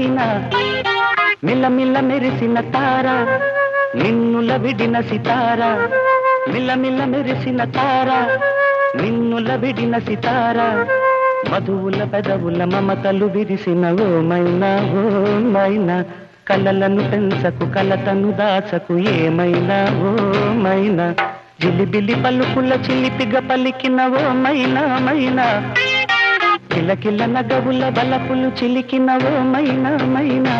మైనా మిల్లమిల్ల మెరిసిన తార నిన్నుల విడిన సితార మిల్లమిల్ల మెరిసిన తార నిన్నుల విడిన సితార మధువుల పెదవుల మమతలు విరిసిన ఓ మైనా కలలను పెంచకు కలతను దాచకు ఏమైనా ఓ మైనా జిలిబిలి పలుకుల చిలిపిగ పలికిన ఓ మైనా కిలకిల నగవుల బలపులు చిలికిన ఓ మైనా